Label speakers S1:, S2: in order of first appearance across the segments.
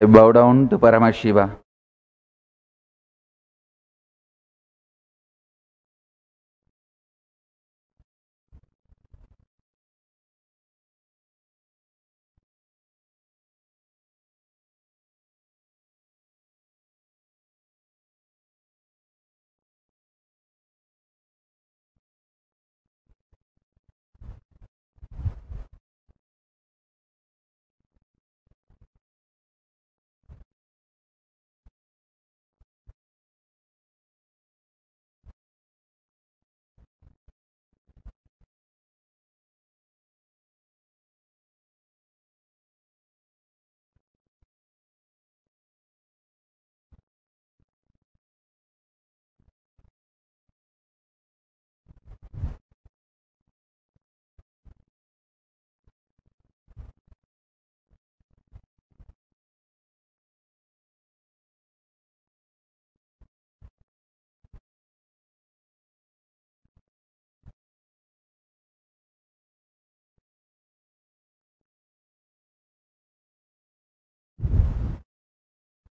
S1: I bow down to Paramashiva.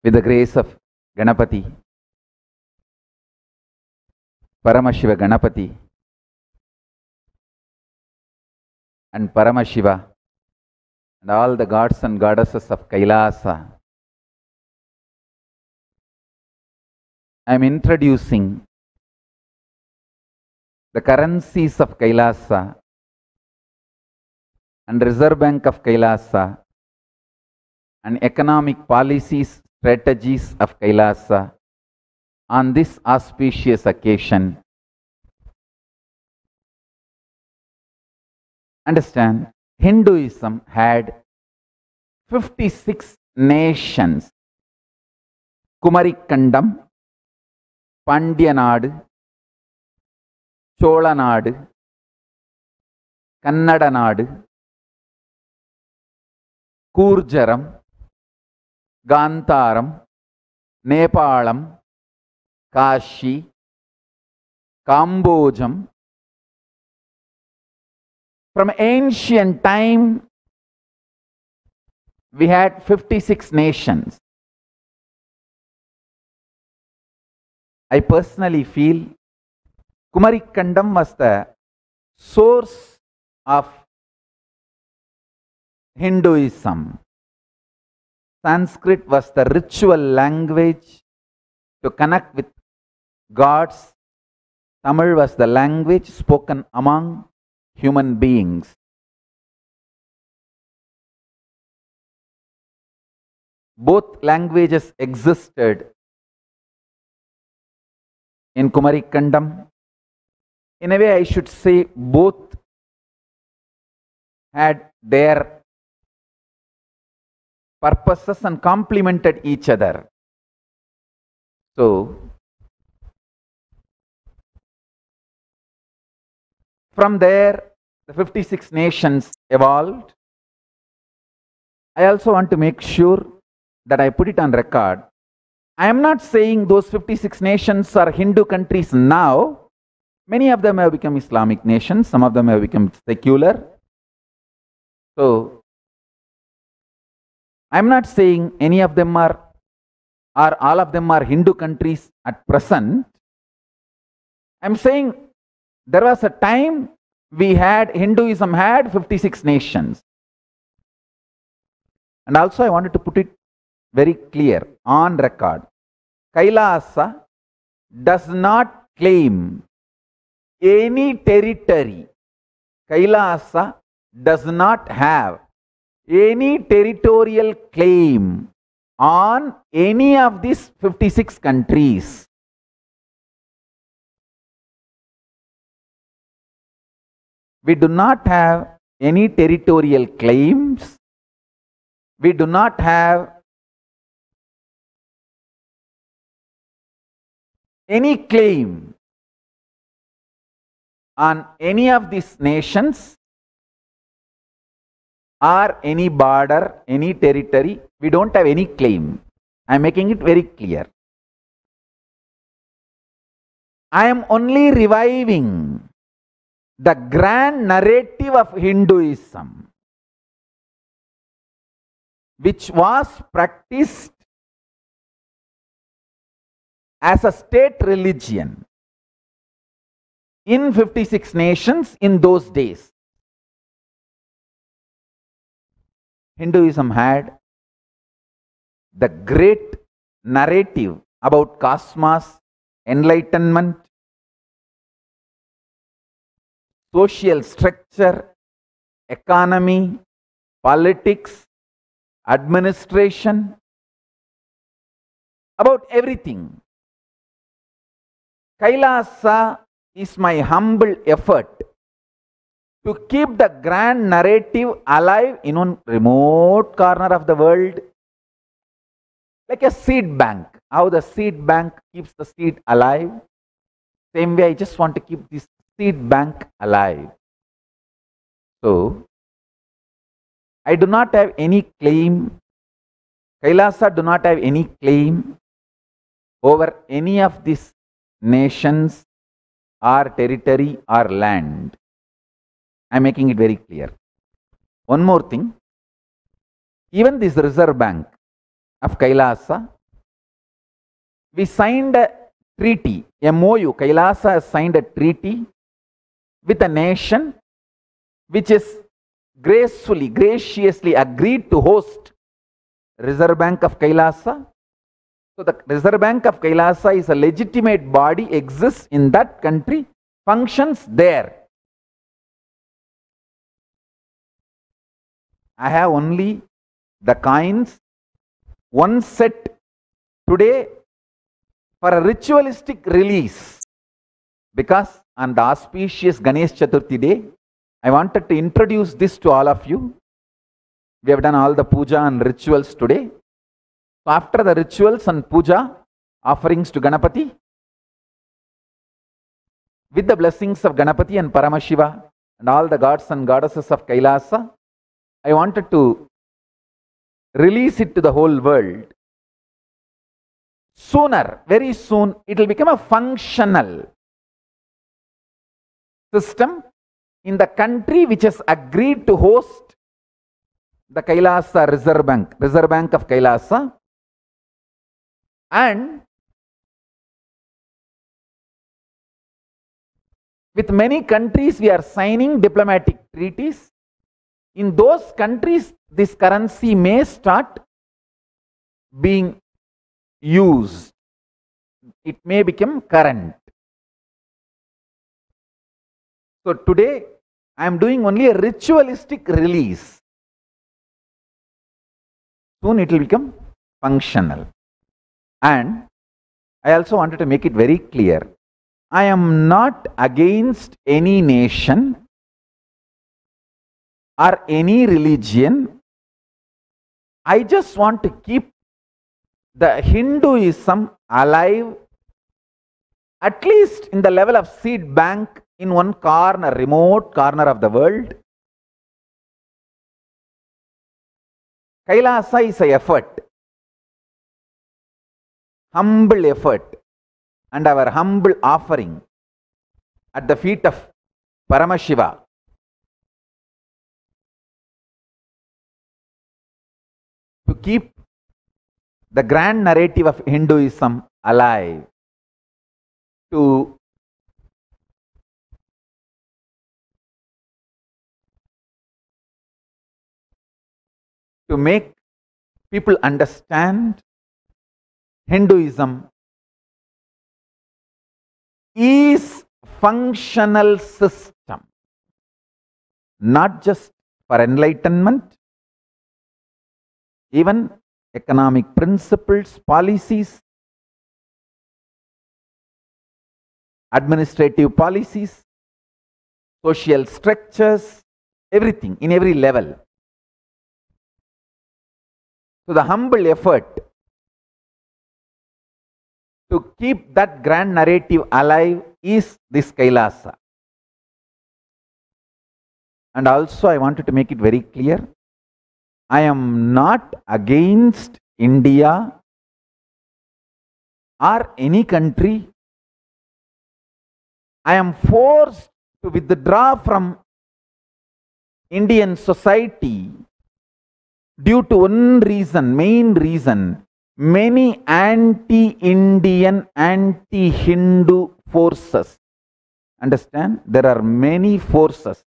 S1: With the grace of Ganapati, Paramashiva Ganapati, and Paramashiva, and all the gods and goddesses of Kailasa, I am introducing the currencies of Kailasa and Reserve Bank of Kailasa and economic policies, strategies of Kailasa on this auspicious occasion. Understand, Hinduism had 56 nations. Kumarikandam, Pandyanadu, Cholanadu, Kannadanadu, Kurjaram, Gantaram, Nepalam, Kashi, Kambojam. From ancient time, we had 56 nations. I personally feel Kumarikandam was the source of Hinduism. Sanskrit was the ritual language to connect with gods. Tamil was the language spoken among human beings. Both languages existed in Kumarikandam. In a way, I should say both had their purposes and complemented each other. So, from there, the 56 nations evolved. I also want to make sure that I put it on record. I am not saying those 56 nations are Hindu countries now. Many of them have become Islamic nations. Some of them have become secular. So, I am not saying any of them are or all of them are Hindu countries at present. I am saying there was a time Hinduism had 56 nations. And also I wanted to put it very clear on record. Kailasa does not claim any territory. Kailasa does not have any territorial claim on any of these 56 countries. We do not have any territorial claims. We do not have any claim on any of these nations or any border, any territory. We don't have any claim. I am making it very clear. I am only reviving the grand narrative of Hinduism. which was practiced as a state religion in 56 nations in those days. Hinduism had the great narrative about cosmos, enlightenment, social structure, economy, politics, administration, about everything. Kailasa is my humble effort to keep the grand narrative alive in one remote corner of the world, like a seed bank. How the seed bank keeps the seed alive, same way I just want to keep this seed bank alive. So, I do not have any claim, Kailasa do not have any claim over any of these nations or territory or land. I am making it very clear. One more thing, even this Reserve Bank of Kailasa, we signed a treaty, MOU. Kailasa has signed a treaty with a nation which is graciously agreed to host Reserve Bank of Kailasa. So the Reserve Bank of Kailasa is a legitimate body, exists in that country, functions there. I have only the coins, one set today for a ritualistic release, because on the auspicious Ganesh Chaturthi day, I wanted to introduce this to all of you. We have done all the puja and rituals today. So after the rituals and puja, offerings to Ganapati, with the blessings of Ganapati and Paramashiva and all the gods and goddesses of Kailasa, I wanted to release it to the whole world. Sooner, very soon, it will become a functional system in the country which has agreed to host the Kailasa Reserve Bank of Kailasa. And with many countries we are signing diplomatic treaties. In those countries, this currency may start being used. It may become current. So today, I am doing only a ritualistic release. Soon it will become functional. And I also wanted to make it very clear, I am not against any nation or any religion. I just want to keep the Hinduism alive, at least in the level of seed bank in one corner, remote corner of the world. Kailasa is an effort, humble effort, and our humble offering at the feet of Paramashiva. To keep the grand narrative of Hinduism alive, to make people understand Hinduism is functional system, not just for enlightenment, even economic principles, policies, administrative policies, social structures, everything in every level. So the humble effort to keep that grand narrative alive is this Kailasa. And also I wanted to make it very clear, I am not against India or any country. I am forced to withdraw from Indian society Due to one reason, main reason, many anti-Indian, anti-Hindu forces. Understand? There are many forces.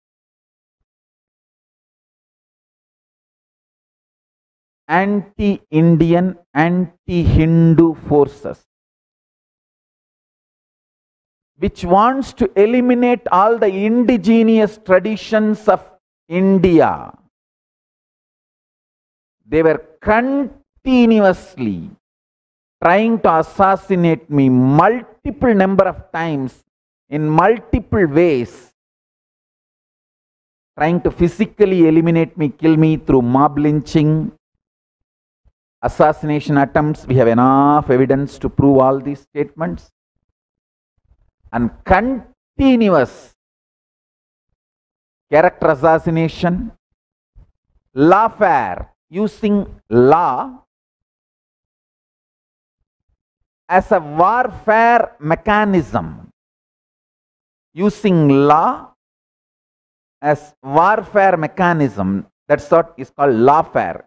S1: Anti-Indian, anti-Hindu forces, which wants to eliminate all the indigenous traditions of India. They were continuously trying to assassinate me multiple number of times in multiple ways, trying to physically eliminate me, kill me through mob lynching, assassination attempts. We have enough evidence to prove all these statements. And continuous character assassination, lawfare, using law as a warfare mechanism, using law as warfare mechanism. That's what is called lawfare.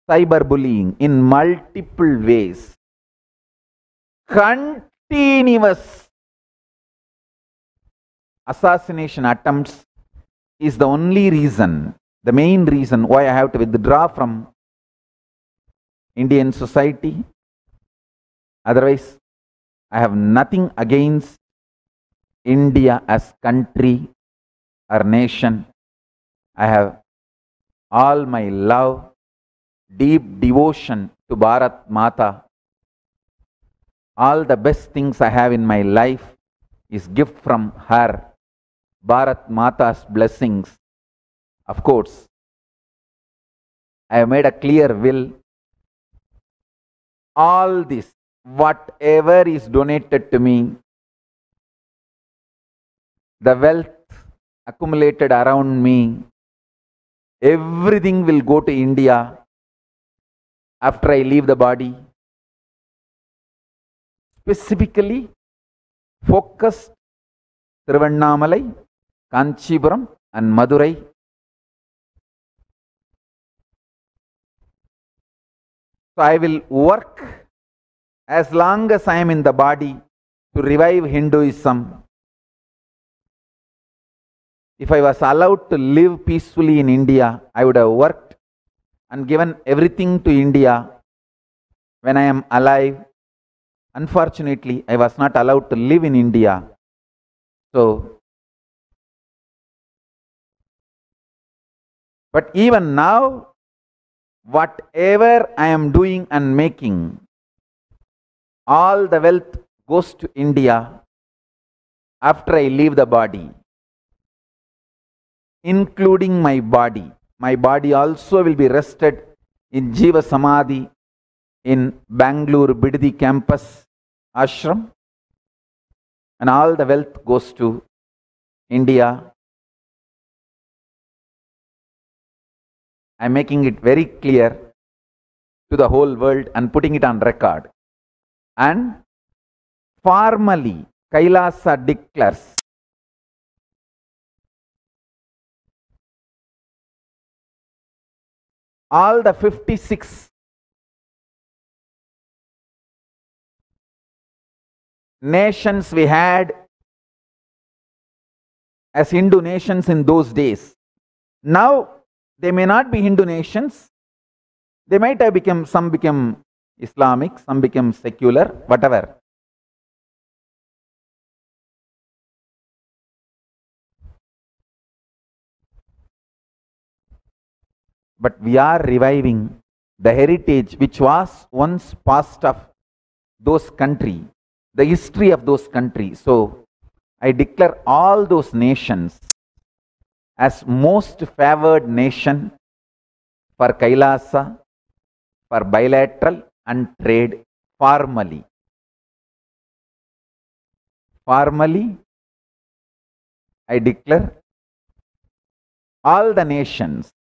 S1: Cyberbullying in multiple ways. Continuous assassination attempts is the only reason, the main reason why I have to withdraw from Indian society. Otherwise, I have nothing against India as country or nation. I have all my love, deep devotion to Bharat Mata. All the best things I have in my life is gift from her. Bharat Mata's blessings. Of course, I have made a clear will. All this, whatever is donated to me, the wealth accumulated around me, everything will go to India after I leave the body. Specifically focused Tiruvannamalai, Kanchipuram and Madurai. So I will work as long as I am in the body to revive Hinduism. If I was allowed to live peacefully in India, I would have worked and given everything to India when I am alive. Unfortunately, I was not allowed to live in India. So, but even now, whatever I am doing and making, all the wealth goes to India after I leave the body, including my body. My body also will be rested in Jiva Samadhi in Bangalore Bidadi campus ashram, and all the wealth goes to India. I am making it very clear to the whole world and putting it on record. And formally, Kailasa declares all the 56 nations we had as Hindu nations in those days. Now, they may not be Hindu nations. They might have become, some become Islamic, some become secular, whatever. But we are reviving the heritage which was once part of those countries, the history of those countries. So, I declare all those nations as most favored nation for Kailasa, for bilateral and trade formally. Formally, I declare all the nations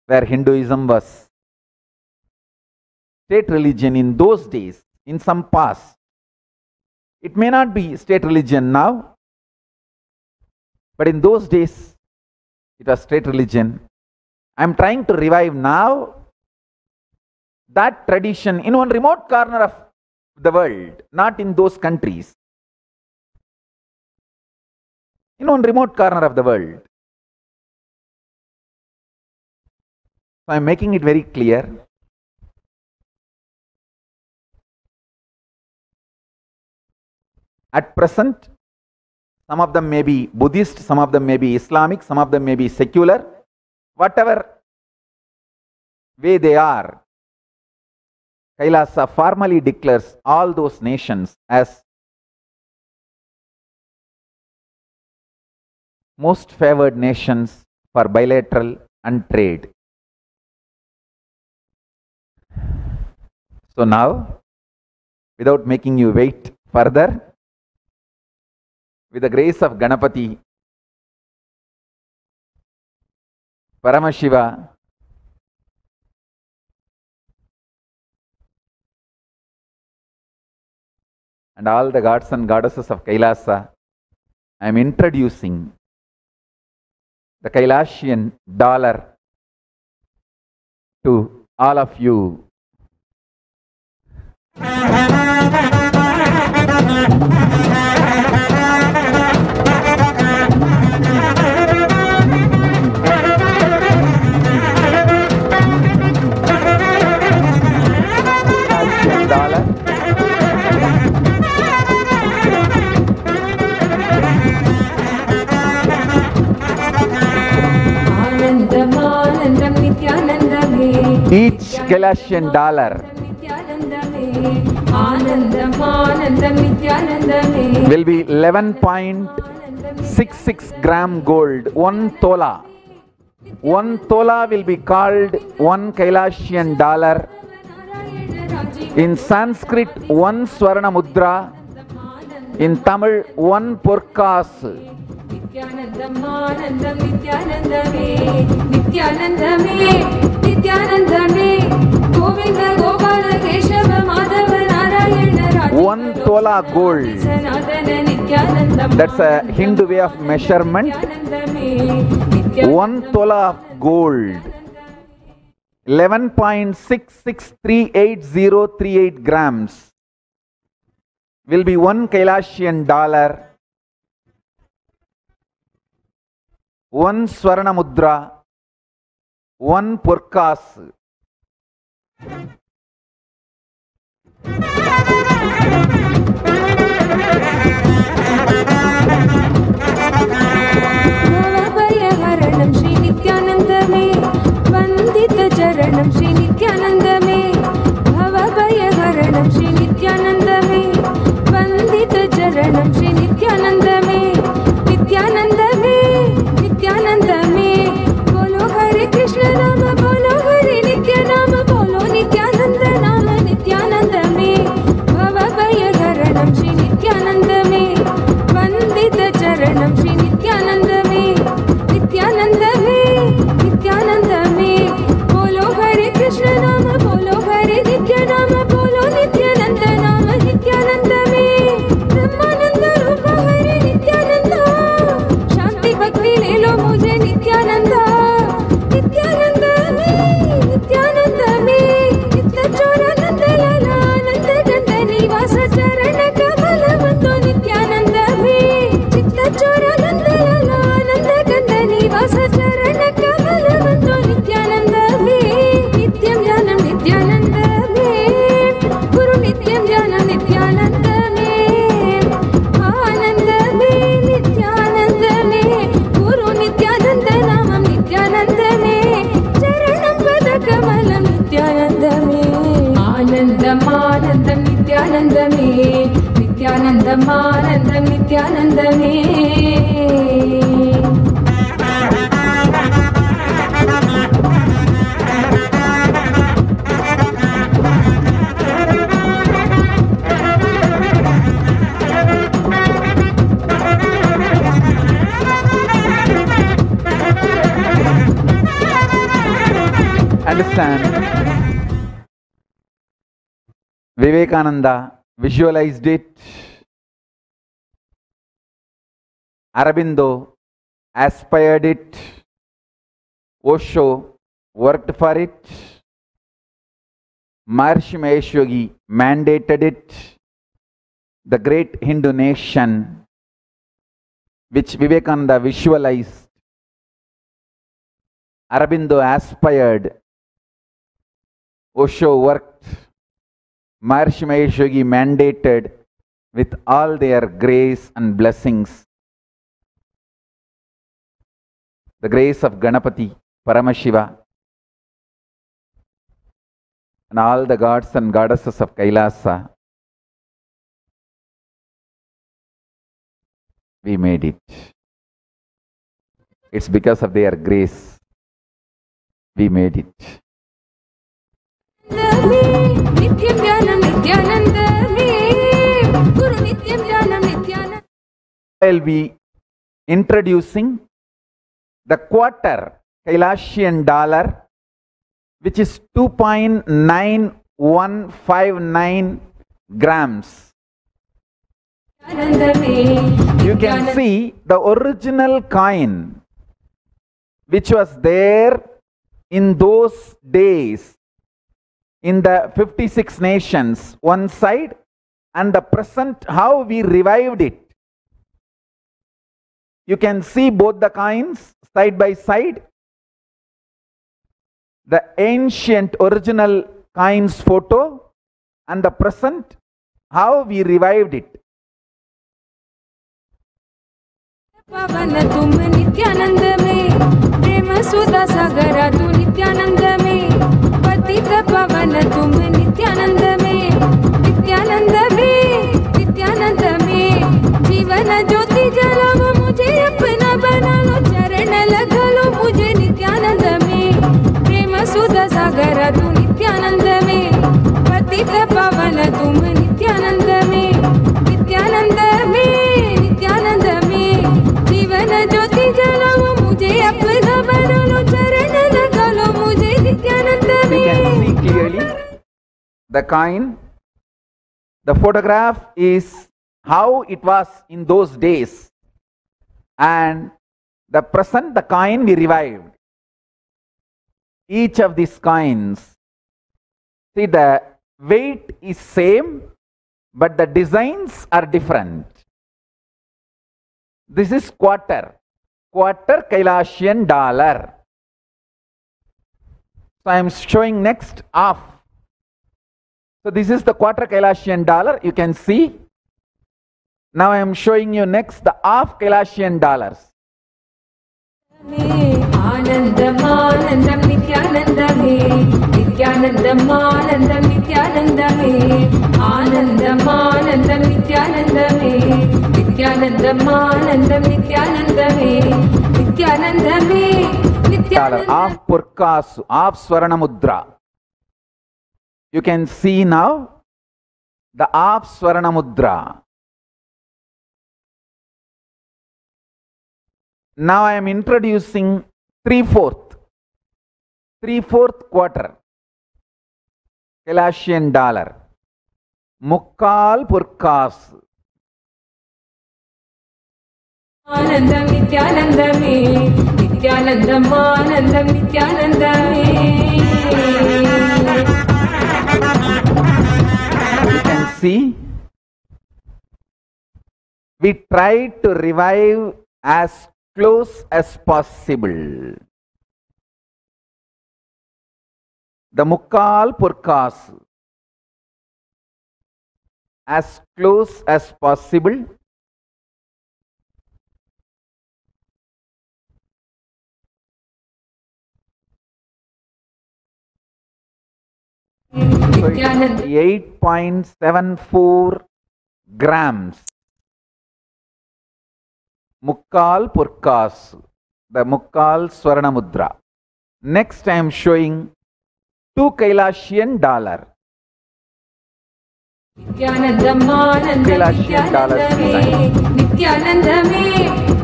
S1: where Hinduism was state religion in those days, in some past. It may not be state religion now. But in those days, it was state religion. I am trying to revive now that tradition in one remote corner of the world, not in those countries. In one remote corner of the world. So I am making it very clear. At present, some of them may be Buddhist, some of them may be Islamic, some of them may be secular. Whatever way they are, Kailasa formally declares all those nations as most favored nations for bilateral and trade. So now, without making you wait further, with the grace of Ganapati, Paramashiva, and all the gods and goddesses of Kailasa, I am introducing the Kailasian dollar to all of you. Each Kailasian dollar will be 11.66 gram gold, 1 tola. 1 tola will be called 1 Kailasian dollar. In Sanskrit, 1 Swarna Mudra. In Tamil, 1 Porkas. One tola gold. That's a Hindu way of measurement. 1 tola of gold. 11.663838 grams will be 1 Kailasian dollar. 1 Swarna Mudra, 1 Porkas.
S2: Bhavabhayaharanam Shri Nityanandame, Vandita Charanam Shri Nityanandame, Bhavabhayaharanam Shri Nityanandame, Vandita Charanam Shri Nityanandame, Nityanandame, Nityanandame, Bolo Hare Krishna Nama, Bolo Hare Nitya Nama, Bolo Nityananda Nama, Nityanandame, Bhavabhayaharanam Shri Nityanandame, Vandita Charanam Shri Nityanandame, Nityanandame, Nityanandame, Bolo Hare Krishna Nama, Bolo Hare Nitya Nama, Bolo Nityananda Nama, Nityanandame, Brahmananda Rupa Hare Nityananda, Shanti Bhakti le lo mujhe Nityananda, Nityanandame, Nityanandame, Nitya Chora Nanda Lala, Nanda Ganda Nivasa Charana Kamala Vandu Nityanandame, Chitta Chora Nanda Lala, Nanda Ganda Nivasa Charana Kamala Vandu Nityanandame, Nityam Jnanam Nityanandame, Guru Nityam Jnanam Nityanandame, Anandame, Nityanandame, Guru Nityananda Namam Nityanandame, Charanam Pada Kamalam Nityanandame, Anandam Anandam Nityanandame, Nityanandam Anandam Nityanandame.
S1: Understand? Vivekananda visualized it. Aurobindo aspired it. Osho worked for it. Maharishi Mahesh Yogi mandated it. The great Hindu nation, which Vivekananda visualized, Aurobindo aspired, Osho worked, Maharishi Mahesh Yogi mandated with all their grace and blessings. The grace of Ganapati, Paramashiva, and all the gods and goddesses of Kailasa, we made it. It's because of their grace we made it. I'll be introducing the quarter Kailasian dollar, which is 2.9159 grams. You can see the original coin which was there in those days in the 56 nations one side, and the present how we revived it. You can see both the coins side by side. The ancient original coins photo and the present how we revived it.
S2: Pavana tum nityananda me, prema sudha sagara tu nityananda me, patita pavana tum nityananda me, nityananda me, nityananda me, जीवना ज्योति जलाओ मुझे अपना बना लो, चरण लगा लो मुझे नित्यानंद में, प्रेम सुधा सागर तू नित्यानंद में, पतित पावन तुम नित्यानंद में, नित्यानंद में, नित्यानंद में, जीवन ज्योति जलाओ मुझे अपना बना लो, चरण लगा लो मुझे नित्यानंद में.
S1: You can see clearly the coin. The photograph is how it was in those days, and the present, the coin we revived. Each of these coins, see, the weight is same, but the designs are different. This is quarter Kailasian dollar. So I am showing next half. So this is the quarter Kailasian dollar. You can see. Now I am showing you next the half Kailasian dollars.
S2: Anandam Anandam Nityanandame, Nityanandam Anandam Nityanandame, Anandam Anandam Nityanandame, Nityanandam Anandam Nityanandame, Nityanandame, Nityanandame.
S1: Half Purkasu, half Swaranamudra. You can see now the half Swaranamudra. Now I am introducing 3/4 quarter Kailasian dollar, Mukkal Purkas.
S2: Anandam Nityanandame, Nityanandam Anandam Nityanandame.
S1: You can see we try to revive as close as possible the Mukkal Purkas, as close as possible. So it is 8.74 grams. Mukkal Purkas, the Mukkal Swaranamudra. Next I am showing 2 Kailasian dollar.
S2: Nityanandam Anandam Nityanandame, Nityanandame,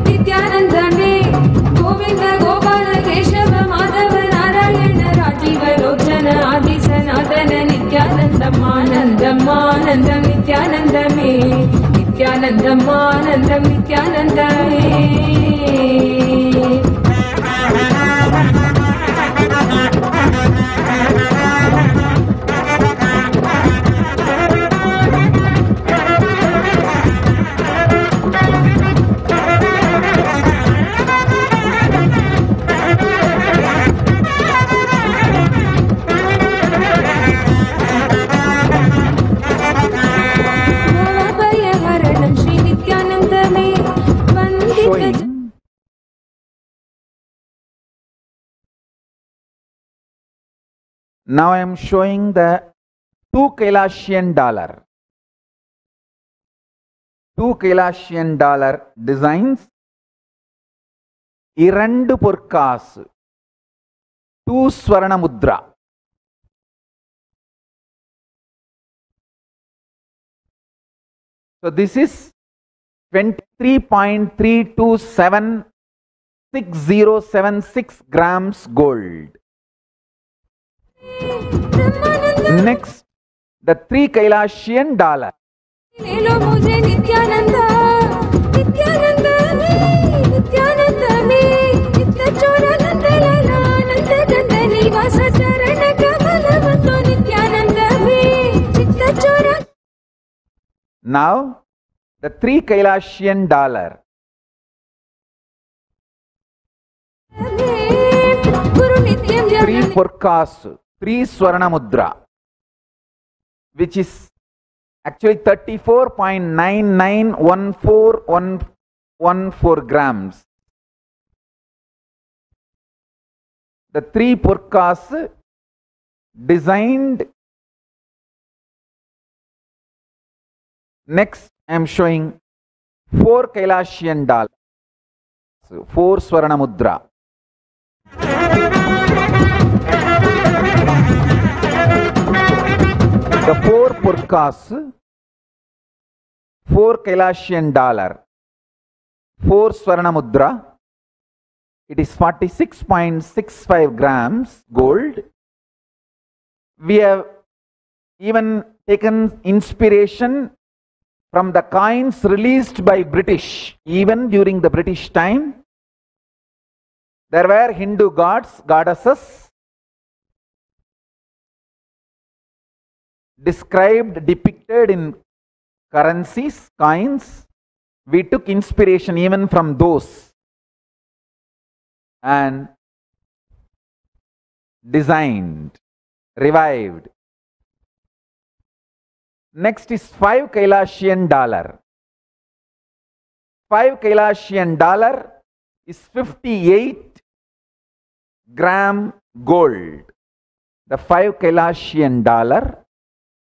S2: Nityanandame, Govinda Gopala Keshava Madhava Narayana Rajiva Lochana Adi Sanatana, Nityanandam Anandam Anandam Nityanandame, Nityanandam Anandam Nityanandame.
S1: Now I am showing the 2 Kailashian dollar. 2 Kailashian dollar designs. Irandu porkasu. 2 Swarna Mudra. So this is 23.3276 grams gold. Next, the 3 Kailashian dollar.
S2: लेलो मुझे नित्यानंद नित्यानंद में नित्य चोरानंद लाला नंद नंद निवास चरण कमल बंदो नित्यानंद में चित्त चोरा.
S1: Now, the 3 Kailashian dollar.
S2: गुरु नित्यम
S1: 3 Porkasu, 3 Swarna Mudra, which is actually 34.9914114 grams. The 3 Porkas designed. Next, I am showing 4 Kailashian dollars, 4 Swarna Mudra. The 4 Porkas, 4 Kailashian dollar, 4 Swarna Mudra. It is 46.65 grams gold. We have even taken inspiration from the coins released by British. Even during the British time, there were Hindu gods, goddesses described, depicted in currencies, coins. We took inspiration even from those and designed, revived. Next is 5 Kailashian dollar. 5 Kailashian dollar is 58 gram gold. The 5 Kailashian dollar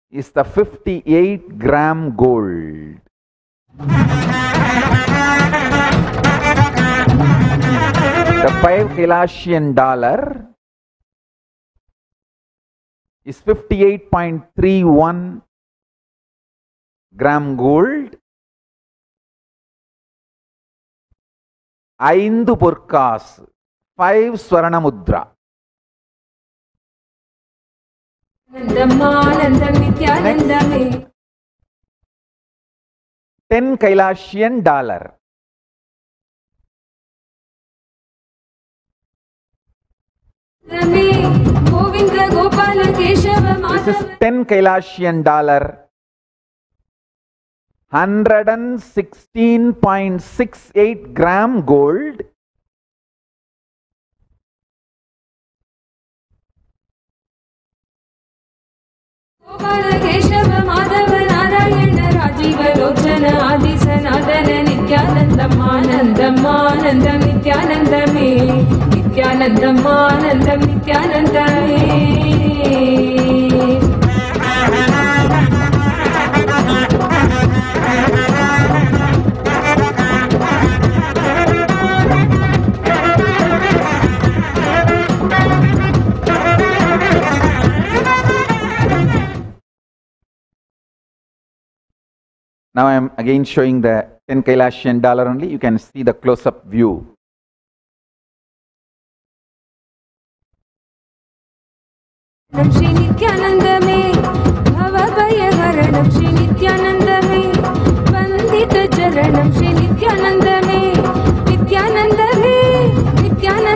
S1: is the 58 gram gold. The 5 Kailashian dollar is 58.31 gram gold. 5 Porkas, 5 Swarna Mudra. Next, 10 Kailashian dollar. This is 10 Kailashian dollar. 116.68 gram gold.
S2: Keshav Madhav Narayan Rajiv Lochan आदि सनातन नित्यानंदम आनंदम आनंदम नित्यानंद में नित्यानंदम आनंदम नित्यानंद में.
S1: Now I am again showing the 10 Kailashian dollar only. You can see the close-up view.
S2: Shri Nityanand में भव भय हरणम श्री नित्यानंद में वंदित चरणम श्री नित्यानंद में नित्यानंद में नित्यानंद